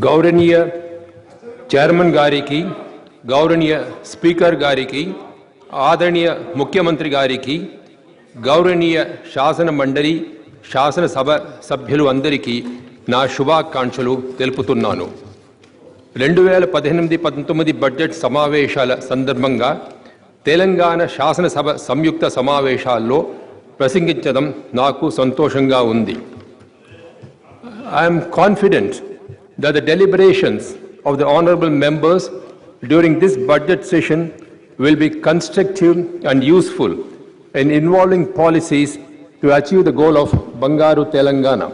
गौरवनीय chairman गारी की, गौरवनीय speaker गारी की, आदरणीय मुख्यमंत्री गारी की, गौरवनीय शासन मंडली शासन सभा सभ्युలు అందరికీ నా శుభాకాంక్షలు తెలుపుతున్నాను. 2018-19 బడ్జెట్ సమావేశాల సందర్భంగా తెలంగాణ శాసనసభ సంయుక్త సమావేశాల్లో ప్రసంగించడం నాకు సంతోషంగా ఉంది. I am confident that the deliberations of the honorable members during this budget session will be constructive and useful in involving policies to achieve the goal of Bangaru Telangana.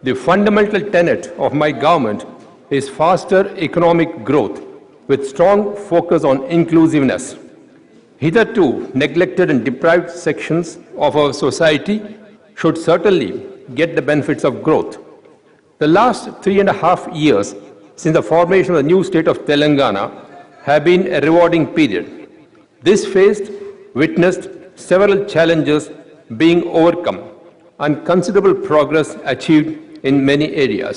The fundamental tenet of my government is faster economic growth with strong focus on inclusiveness. Hitherto neglected and deprived sections of our society should certainly get the benefits of growth. The last 3.5 years since the formation of the new state of Telangana have been a rewarding period. This phase witnessed several challenges being overcome and considerable progress achieved in many areas.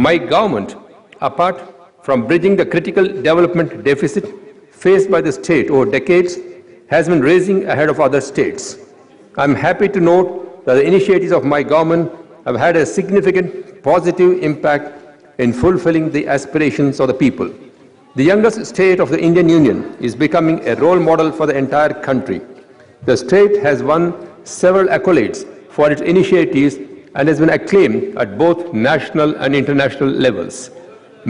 My government, apart from bridging the critical development deficit faced by the state over decades, has been racing ahead of other states. I am happy to note that the initiatives of my government have had a significant positive impact in fulfilling the aspirations of the people. The youngest state of the Indian Union is becoming a role model for the entire country. The state has won several accolades for its initiatives and has been acclaimed at both national and international levels.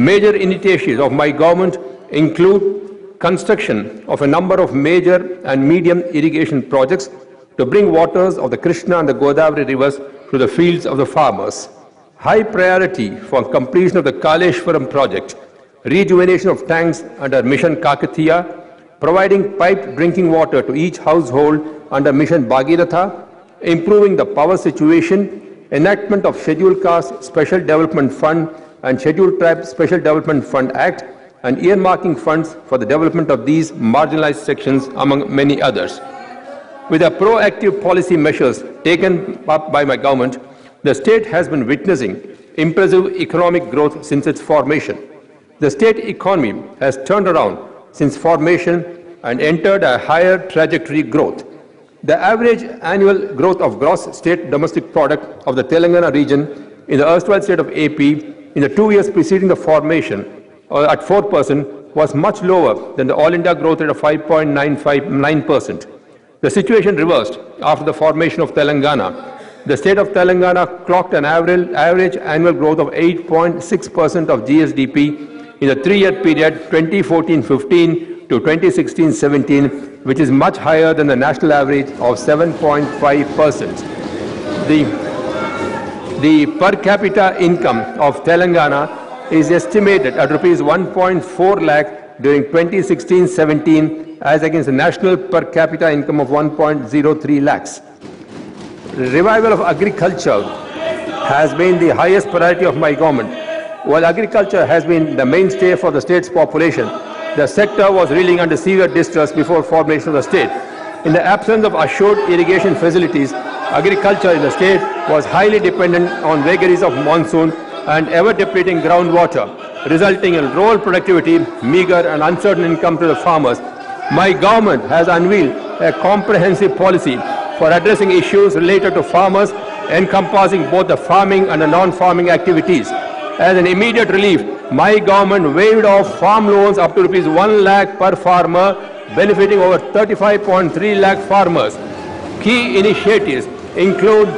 Major initiatives of my government include construction of a number of major and medium irrigation projects to bring waters of the Krishna and the Godavari rivers to the fields of the farmers. High priority for completion of the Kaleshwaram project, rejuvenation of tanks under Mission Kakatiya, providing piped drinking water to each household under Mission Bhagiratha, improving the power situation, enactment of Scheduled Caste Special Development Fund and Scheduled Tribe Special Development Fund Act, and earmarking funds for the development of these marginalized sections, among many others. With the proactive policy measures taken up by my government, the state has been witnessing impressive economic growth since its formation. The state economy has turned around since formation and entered a higher trajectory growth. The average annual growth of gross state domestic product of the Telangana region in the erstwhile state of AP in the 2 years preceding the formation at 4% was much lower than the all India growth rate of 5.959%. The situation reversed after the formation of Telangana. The state of Telangana clocked an average annual growth of 8.6% of GSDP in the 3-year period 2014-15 to 2016-17, which is much higher than the national average of 7.5%. The per capita income of Telangana is estimated at rupees 1.4 lakh during 2016-17 as against the national per capita income of 1.03 lakhs. Revival of agriculture has been the highest priority of my government. While agriculture has been the mainstay for the state's population, the sector was reeling under severe distress before formation of the state. In the absence of assured irrigation facilities, agriculture in the state was highly dependent on vagaries of monsoon and ever-depleting groundwater, resulting in rural productivity, meager and uncertain income to the farmers. My government has unveiled a comprehensive policy for addressing issues related to farmers, encompassing both the farming and the non-farming activities. As an immediate relief, my government waived off farm loans up to rupees 1 lakh per farmer, benefiting over 35.3 lakh farmers. Key initiatives include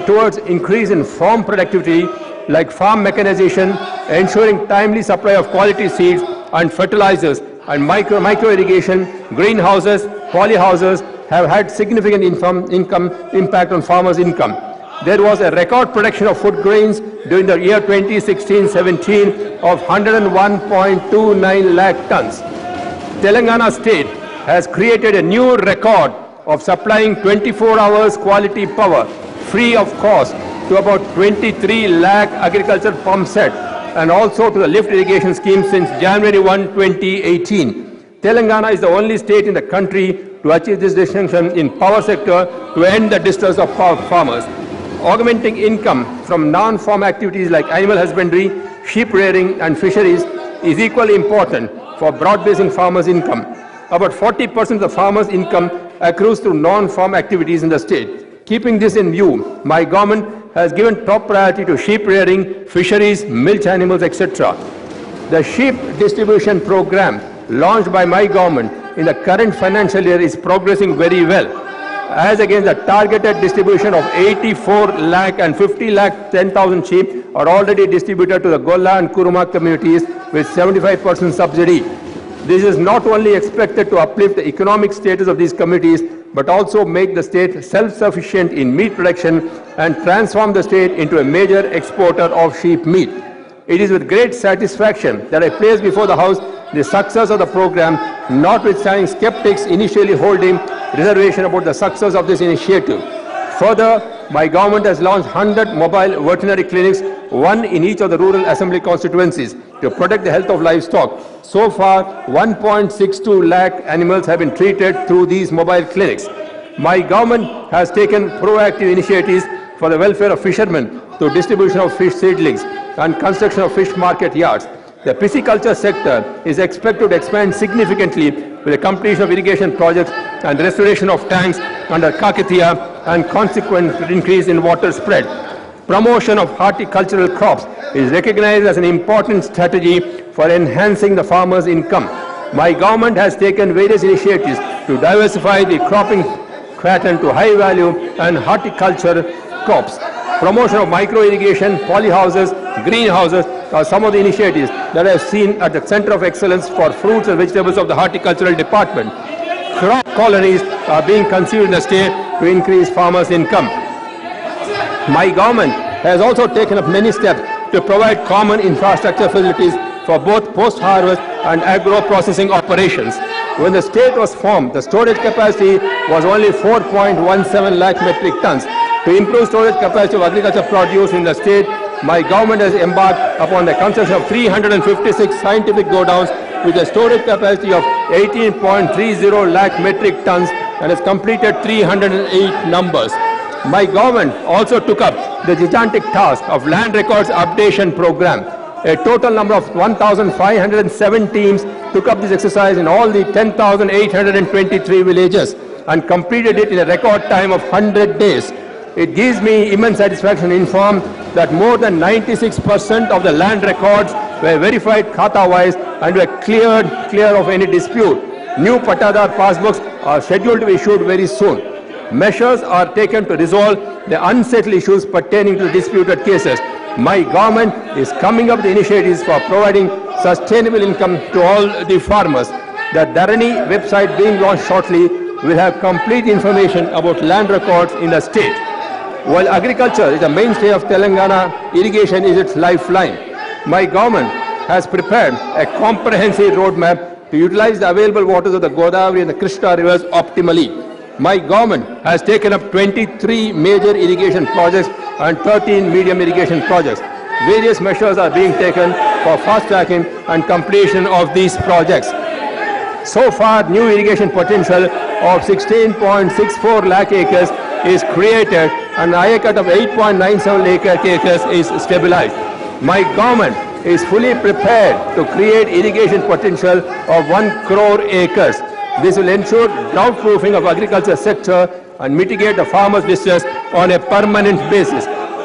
towards increase in farm productivity like farm mechanization, ensuring timely supply of quality seeds and fertilizers, and micro irrigation, greenhouses, polyhouses have had significant impact on farmers' income. There was a record production of food grains during the year 2016-17 of 101.29 lakh tons. Telangana state has created a new record of supplying 24 hours quality power free of cost to about 23 lakh agriculture pump set and also to the lift irrigation scheme since January 1, 2018. Telangana is the only state in the country to achieve this distinction in power sector to end the distress of farmers. Augmenting income from non-farm activities like animal husbandry, sheep rearing and fisheries is equally important for broad-basing farmers' income. About 40% of the farmers' income accrues through non-farm activities in the state. Keeping this in view, my government has given top priority to sheep rearing, fisheries, milch animals, etc. The sheep distribution program launched by my government in the current financial year is progressing very well. As against the targeted distribution of 84 lakh and 50 lakh 10,000 sheep are already distributed to the Golla and Kuruma communities with 75% subsidy. This is not only expected to uplift the economic status of these communities, but also make the state self-sufficient in meat production and transform the state into a major exporter of sheep meat. It is with great satisfaction that I place before the House the success of the program, notwithstanding skeptics initially holding reservation about the success of this initiative. Further, my government has launched 100 mobile veterinary clinics, one in each of the rural assembly constituencies, to protect the health of livestock. So far, 1.62 lakh animals have been treated through these mobile clinics. My government has taken proactive initiatives for the welfare of fishermen through distribution of fish seedlings and construction of fish market yards. The pisciculture sector is expected to expand significantly with the completion of irrigation projects and restoration of tanks under Kakatiya and consequent increase in water spread. Promotion of horticultural crops is recognized as an important strategy for enhancing the farmers' income. My government has taken various initiatives to diversify the cropping pattern to high-value and horticulture crops. Promotion of micro-irrigation, polyhouses, greenhouses are some of the initiatives that I have seen at the Center of Excellence for Fruits and Vegetables of the Horticultural Department. Crop colonies are being conceived in the state to increase farmers' income. My government has also taken up many steps to provide common infrastructure facilities for both post-harvest and agro-processing operations. When the state was formed, the storage capacity was only 4.17 lakh metric tons. To improve storage capacity of agricultural produce in the state, my government has embarked upon the construction of 356 scientific godowns with a storage capacity of 18.30 lakh metric tons and has completed 308 numbers. My government also took up the gigantic task of land records updation program. A total number of 1,507 teams took up this exercise in all the 10,823 villages and completed it in a record time of 100 days. It gives me immense satisfaction to inform that more than 96% of the land records were verified khata-wise and were clear of any dispute. New Patadar passbooks are scheduled to be issued very soon. Measures are taken to resolve the unsettled issues pertaining to disputed cases. My government is coming up with initiatives for providing sustainable income to all the farmers. The Dharani website being launched shortly will have complete information about land records in the state. While agriculture is the mainstay of Telangana, irrigation is its lifeline. My government has prepared a comprehensive roadmap to utilize the available waters of the Godavari and the Krishna rivers optimally. My government has taken up 23 major irrigation projects and 13 medium irrigation projects. Various measures are being taken for fast-tracking and completion of these projects. So far, new irrigation potential of 16.64 lakh acres is created and the area cut of 8.97 lakh acres is stabilized. My government is fully prepared to create irrigation potential of 1 crore acres. This will ensure drought-proofing of agriculture sector and mitigate the farmers' distress on a permanent basis.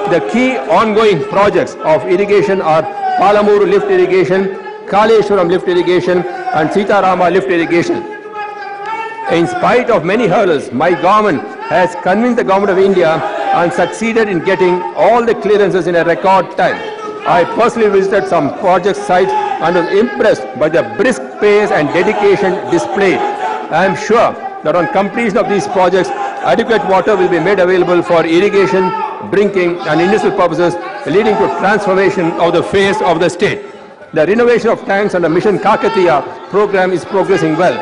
The key ongoing projects of irrigation are Palamuru lift irrigation, Kaleshwaram lift irrigation and Sitarama lift irrigation. In spite of many hurdles, my government has convinced the Government of India and succeeded in getting all the clearances in a record time. I personally visited some project sites and was impressed by the brisk pace and dedication displayed. I am sure that on completion of these projects, adequate water will be made available for irrigation, drinking and industrial purposes, leading to transformation of the face of the state. The renovation of tanks under Mission Kakatiya program is progressing well.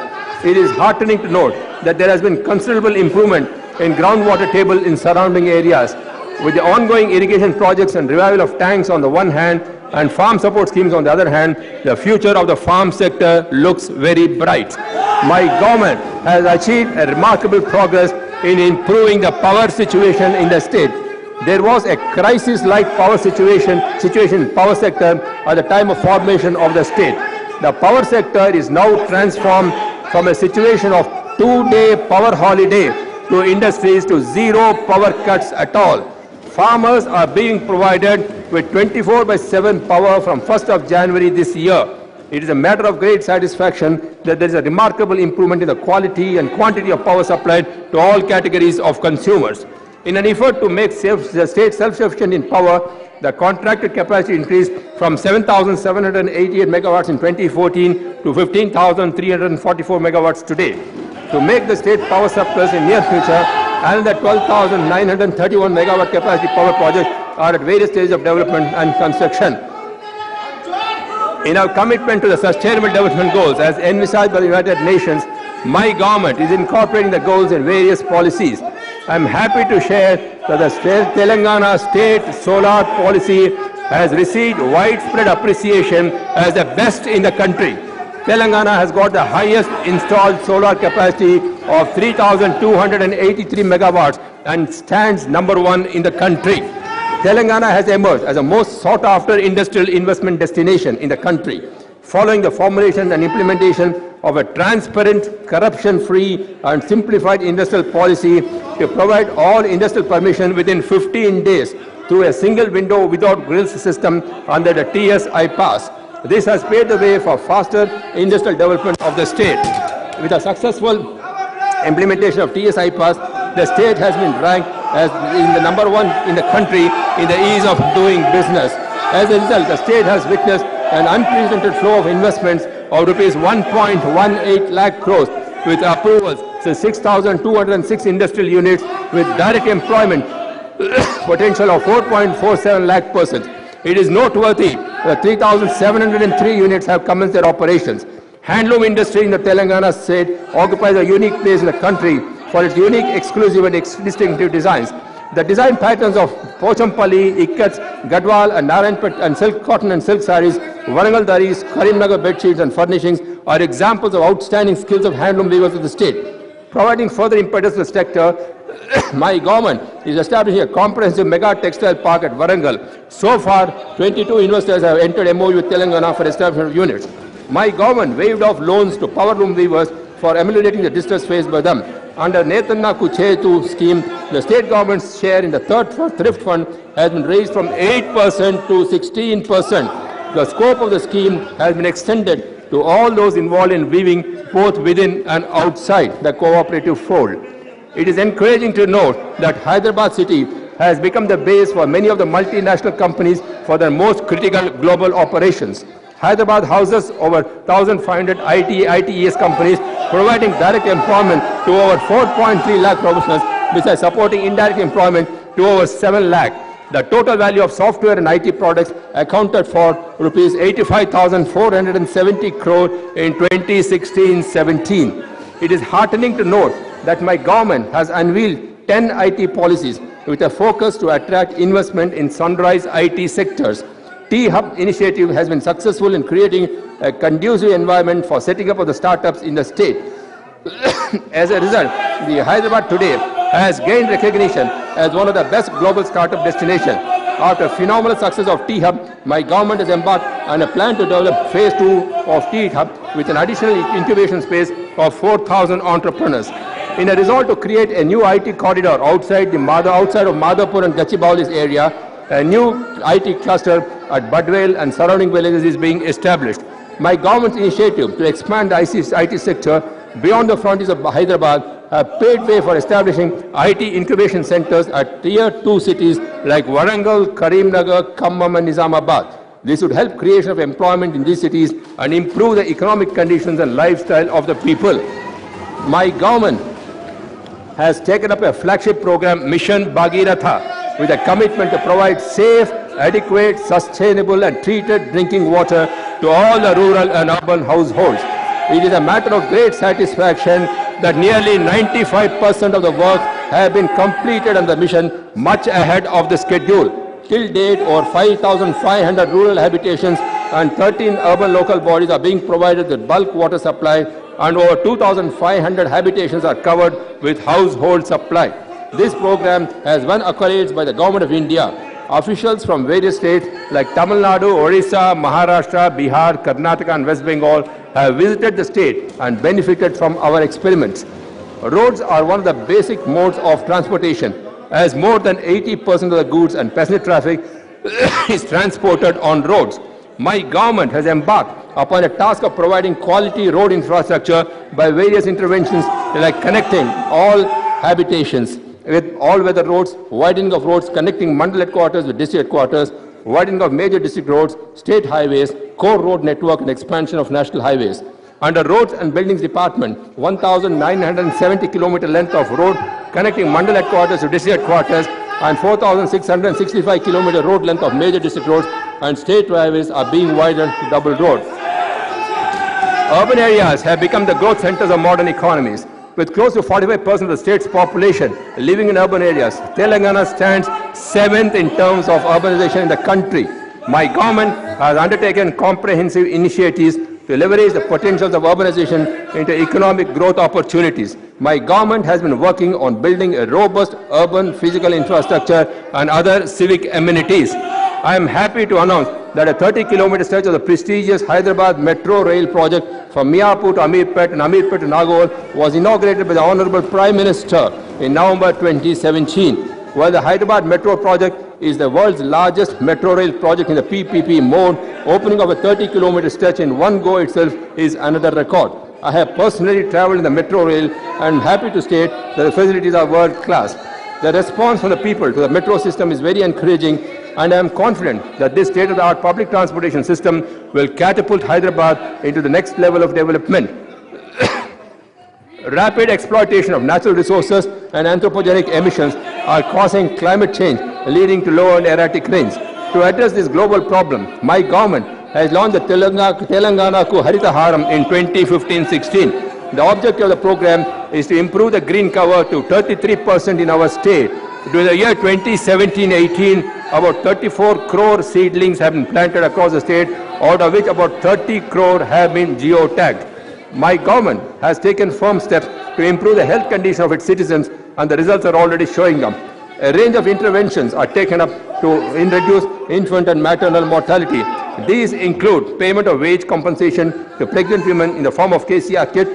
It is heartening to note that there has been considerable improvement in groundwater table in surrounding areas. With the ongoing irrigation projects and revival of tanks on the one hand and farm support schemes on the other hand, the future of the farm sector looks very bright. My government has achieved a remarkable progress in improving the power situation in the state. There was a crisis-like power situation in power sector at the time of formation of the state. The power sector is now transformed from a situation of 2-day power holiday to industries to zero power cuts at all. Farmers are being provided with 24/7 power from 1st of January this year. It is a matter of great satisfaction that there is a remarkable improvement in the quality and quantity of power supplied to all categories of consumers. In an effort to make the state self-sufficient in power, the contracted capacity increased from 7,788 megawatts in 2014 to 15,344 megawatts today. To make the state power surplus in near future, another 12,931 megawatt capacity power projects are at various stages of development and construction. In our commitment to the Sustainable Development Goals as envisaged by the United Nations, my government is incorporating the goals in various policies. I am happy to share that the Telangana state solar policy has received widespread appreciation as the best in the country. Telangana has got the highest installed solar capacity of 3,283 megawatts and stands #1 in the country. Telangana has emerged as the most sought-after industrial investment destination in the country, following the formulation and implementation of a transparent, corruption-free and simplified industrial policy to provide all industrial permission within 15 days through a single window without grills system under the TS iPass. This has paved the way for faster industrial development of the state. With a successful implementation of TS iPass, the state has been ranked as in the #1 in the country in the ease of doing business. As a result, the state has witnessed an unprecedented flow of investments of rupees 1.18 lakh crores with approvals to 6,206 industrial units with direct employment potential of 4.47 lakh persons. It is noteworthy that 3,703 units have commenced their operations. Handloom industry in the Telangana state occupies a unique place in the country for its unique, exclusive and distinctive designs. The design patterns of Pochampalli, Ikkats, Gadwal and Narayanpet and silk cotton and silk sarees, Warangal daris, Karimnagar bedsheets and furnishings are examples of outstanding skills of handloom weavers of the state. Providing further impetus to the sector, my government is establishing a comprehensive mega textile park at Warangal. So far, 22 investors have entered MOU with Telangana for establishment of units. My government waived off loans to power loom weavers for ameliorating the distress faced by them. Under Netanna Kuchetu scheme, the state government's share in the thrift fund has been raised from 8% to 16%. The scope of the scheme has been extended to all those involved in weaving both within and outside the cooperative fold. It is encouraging to note that Hyderabad city has become the base for many of the multinational companies for their most critical global operations. Hyderabad houses over 1,500 ITES companies, providing direct employment to over 4.3 lakh professionals, besides supporting indirect employment to over 7 lakh. The total value of software and IT products accounted for rupees 85,470 crore in 2016-17. It is heartening to note that my government has unveiled 10 IT policies with a focus to attract investment in sunrise IT sectors. T-Hub initiative has been successful in creating a conducive environment for setting up of the startups in the state. As a result, the Hyderabad today has gained recognition as one of the best global startup destinations. After phenomenal success of T-Hub, my government has embarked on a plan to develop phase 2 of T-Hub with an additional incubation space of 4,000 entrepreneurs. In a resolve to create a new IT corridor outside of Madhapur and Gachibowli's area, a new IT cluster at Budwell and surrounding villages is being established. My government's initiative to expand the IT sector beyond the frontiers of Hyderabad have paved way for establishing IT incubation centers at Tier 2 cities like Warangal, Karimnagar, Khammam and Nizamabad. This would help creation of employment in these cities and improve the economic conditions and lifestyle of the people. My government has taken up a flagship program, Mission Bhagiratha, with a commitment to provide safe, adequate, sustainable and treated drinking water to all the rural and urban households. It is a matter of great satisfaction that nearly 95% of the work have been completed on the mission much ahead of the schedule. Till date, over 5,500 rural habitations and 13 urban local bodies are being provided with bulk water supply, and over 2,500 habitations are covered with household supply. This program has won accolades by the Government of India. Officials from various states like Tamil Nadu, Orissa, Maharashtra, Bihar, Karnataka and West Bengal have visited the state and benefited from our experiments. Roads are one of the basic modes of transportation, as more than 80% of the goods and passenger traffic is transported on roads. My government has embarked upon a task of providing quality road infrastructure by various interventions like connecting all habitations with all-weather roads, widening of roads connecting mandal headquarters with district headquarters, widening of major district roads, state highways, core road network and expansion of national highways. Under Roads and Buildings Department, 1,970 kilometer length of road connecting mandal headquarters to district headquarters and 4,665 kilometer road length of major district roads and state highways are being widened to double road. Urban areas have become the growth centers of modern economies. With close to 45% of the state's population living in urban areas, Telangana stands 7th in terms of urbanization in the country. My government has undertaken comprehensive initiatives to leverage the potentials of urbanization into economic growth opportunities. My government has been working on building a robust urban physical infrastructure and other civic amenities. I am happy to announce that a 30-kilometer stretch of the prestigious Hyderabad Metro Rail project from Miapur to Amirpet and Amirpet to Nagaur was inaugurated by the Honorable Prime Minister in November 2017. While the Hyderabad Metro project is the world's largest metro rail project in the PPP mode, opening of a 30-kilometer stretch in one go itself is another record. I have personally traveled in the metro rail and am happy to state that the facilities are world-class. The response from the people to the metro system is very encouraging, and I am confident that this state-of-the-art public transportation system will catapult Hyderabad into the next level of development. Rapid exploitation of natural resources and anthropogenic emissions are causing climate change, leading to low and erratic rains. To address this global problem, my government has launched the Telangana Ku Harita Haram in 2015-16. The objective of the program is to improve the green cover to 33% in our state. During the year 2017-18, about 34 crore seedlings have been planted across the state, out of which about 30 crore have been geotagged. My government has taken firm steps to improve the health condition of its citizens, and the results are already showing them. A range of interventions are taken up to reduce infant and maternal mortality. These include payment of wage compensation to pregnant women in the form of KCR kit,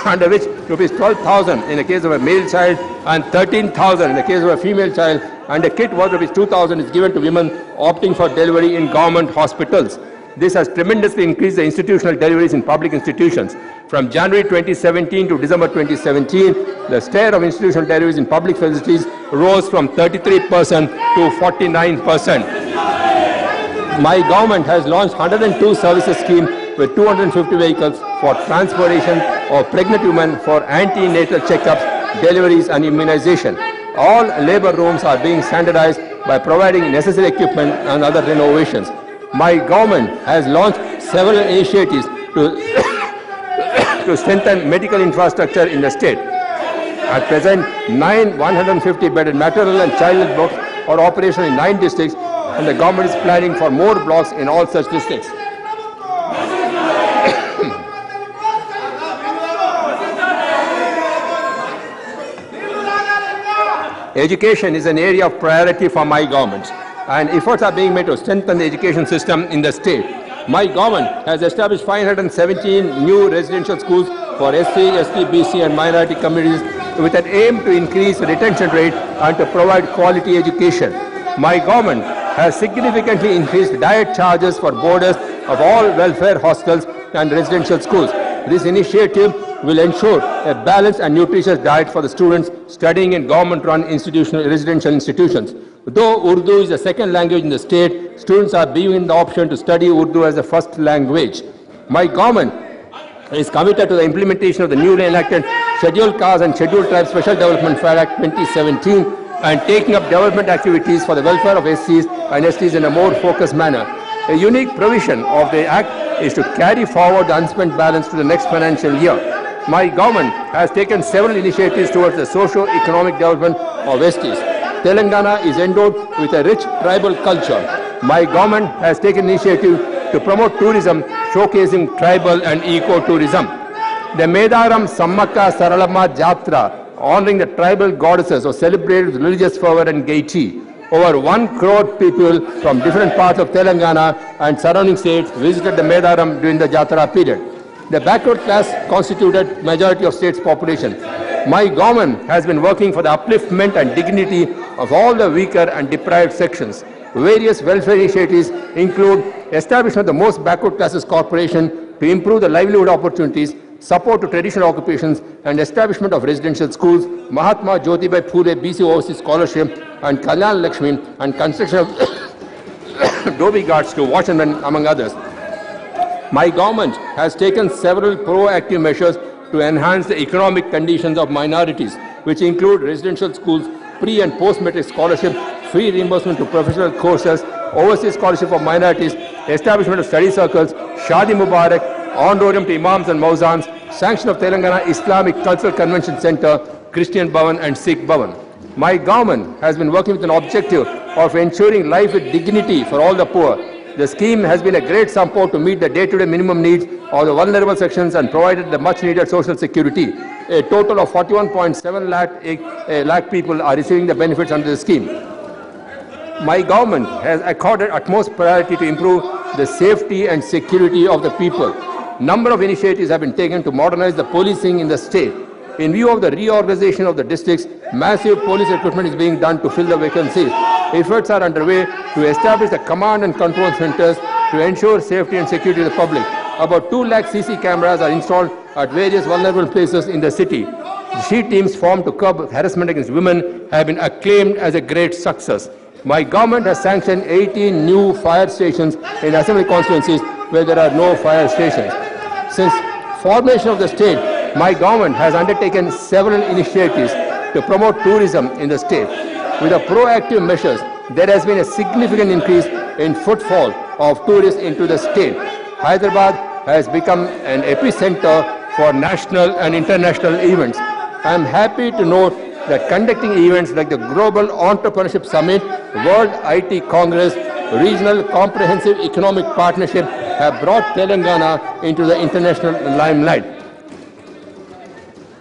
under which rupees 12,000 in the case of a male child and 13,000 in the case of a female child, and a kit worth rupees 2,000 is given to women opting for delivery in government hospitals. This has tremendously increased the institutional deliveries in public institutions. From January 2017 to December 2017, the share of institutional deliveries in public facilities rose from 33% to 49%. My government has launched 102 services scheme with 250 vehicles for transportation of pregnant women for antenatal checkups, deliveries and immunization. All labor rooms are being standardized by providing necessary equipment and other renovations. My government has launched several initiatives to strengthen medical infrastructure in the state. At present, 9 150-bedded maternal and childbirth blocks are operational in 9 districts, and the government is planning for more blocks in all such districts. Education is an area of priority for my government, and efforts are being made to strengthen the education system in the state. My government has established 517 new residential schools for SC, ST, BC and minority communities with an aim to increase the retention rate and to provide quality education. My government has significantly increased diet charges for boarders of all welfare hostels and residential schools. This initiative will ensure a balanced and nutritious diet for the students studying in government-run residential institutions. Though Urdu is the second language in the state, students are being given the option to study Urdu as a first language. My government is committed to the implementation of the newly enacted Scheduled Castes and Scheduled Tribes Special Development Fair Act 2017 and taking up development activities for the welfare of SCs and STs in a more focused manner. A unique provision of the Act is to carry forward the unspent balance to the next financial year. My government has taken several initiatives towards the socio-economic development of STs. Telangana is endowed with a rich tribal culture. My government has taken initiative to promote tourism, showcasing tribal and eco-tourism. The Medaram Sammaka Saralamma Jatra honoring the tribal goddesses was celebrated with religious fervor and gaiety. Over 1 crore people from different parts of Telangana and surrounding states visited the Medaram during the Jatara period. The backward class constituted majority of state's population. My government has been working for the upliftment and dignity of all the weaker and deprived sections. Various welfare initiatives include establishment of the most backward classes corporation to improve the livelihood opportunities, support to traditional occupations, and establishment of residential schools, Mahatma Jyotibai Phule BC Overseas Scholarship, and Kalyan Lakshmi, and construction of Dhobi Ghats to Washington, among others. My government has taken several proactive measures to enhance the economic conditions of minorities, which include residential schools, pre- and post-matric scholarship, free reimbursement to professional courses, overseas scholarship for minorities, establishment of study circles, Shadi Mubarak, honorarium to Imams and Mauzans, sanction of Telangana Islamic Cultural Convention Center, Christian Bhavan and Sikh Bhavan. My government has been working with an objective of ensuring life with dignity for all the poor. The scheme has been a great support to meet the day-to-day minimum needs of the vulnerable sections and provided the much-needed social security. A total of 41.7 lakh people are receiving the benefits under the scheme. My government has accorded utmost priority to improve the safety and security of the people. Number of initiatives have been taken to modernize the policing in the state. In view of the reorganization of the districts, massive police recruitment is being done to fill the vacancies. Efforts are underway to establish the command and control centers to ensure safety and security of the public. About 2 lakh CC cameras are installed at various vulnerable places in the city. The SHE teams formed to curb harassment against women have been acclaimed as a great success. My government has sanctioned 18 new fire stations in assembly constituencies where there are no fire stations. Since formation of the state, my government has undertaken several initiatives to promote tourism in the state. With the proactive measures, there has been a significant increase in footfall of tourists into the state. Hyderabad has become an epicenter for national and international events. I am happy to note that conducting events like the Global Entrepreneurship Summit, World IT Congress, Regional Comprehensive Economic Partnership have brought Telangana into the international limelight.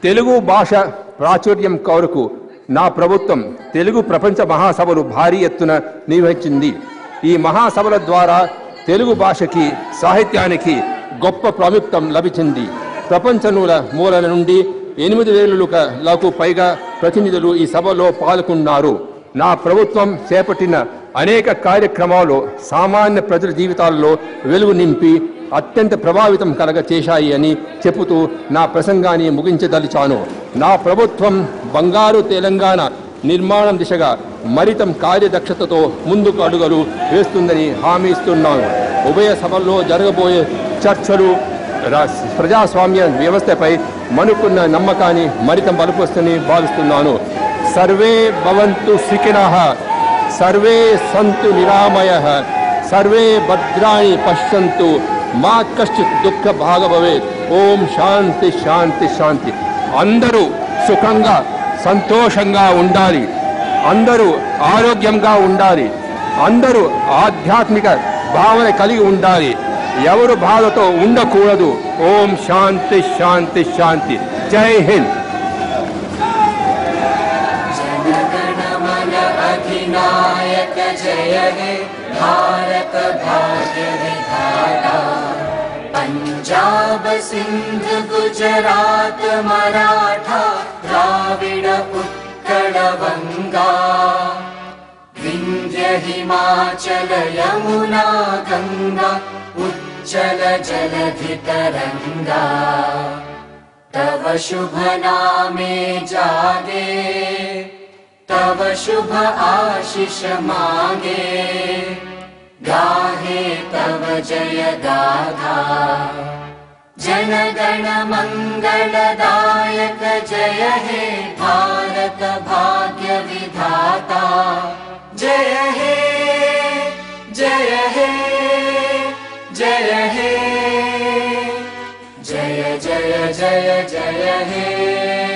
Telugu Bhasha Prachuryam Koraku నా ప్రభుత్వం తెలుగు ప్రపంచ మహాసభలు భారీ ఎత్తున నిర్వహించింది. ఈ మహాసభల ద్వారా తెలుగు భాషకి సాహిత్యానికి గొప్ప ప్రాముఖ్యం లభించింది. ప్రపంచ మూలల నుండి 8,000లకు పైగా ప్రతినిధులు ఈ సభలో పాల్గొన్నారు. నా ప్రభుత్వం చేపట్టిన అనేక కార్యక్రమాలు సామాన్య ప్రజల జీవితాల్లో వెలుగు నింపి అత్యంత ప్రభావితం కలగ చేశాయి అని చెబుతూ నా ప్రసంగాన్ని ముగించదలిచాను. నా ప్రభుత్వం బంగారు తెలంగాణ నిర్మాణం దిశగా మరింత కార్యదక్షతతో ముందుకు అడుగులు వేస్తుందని హామీ ఇస్తున్నాను. ఉభయ సభల్లో జరగబోయే చర్చలు ప్రజాస్వామ్య వ్యవస్థపై మనుకున్న నమ్మకాన్ని మరింత బలపరుస్తుందని భావిస్తున్నాను. సర్వే భవంతు సుఖినః, సర్వే సంతు నిరామయః, సర్వే భద్రాణి పశ్యంతు, మా కశ్చిత్ దుఃఖ భాగ భవేత్. ఓం శాంతి శాంతి శాంతి. అందరూ సుఖంగా సంతోషంగా ఉండాలి, అందరూ ఆరోగ్యంగా ఉండాలి, అందరూ ఆధ్యాత్మిక భావన కలిగి ఉండాలి, ఎవరు బాధతో ఉండకూడదు. ఓం శాంతి శాంతి శాంతి. జై హింద్. अधिनायक जय हे भारत भाग्य विधाता, पंजाब सिंध गुजरात मराठा द्राविड उत्कल बंगा, विंध्य हिमाचल यमुना गंगा उज्जल जलधि तरंगा, तव शुभ नामे जागे, तव शुभ आशीष मांगे, गाहे तव जय गाथा। जन गण मंगलदायक जय हे भारत भाग्य विधाता, जय हे जय हे जय हे, जय जय जय जय हे।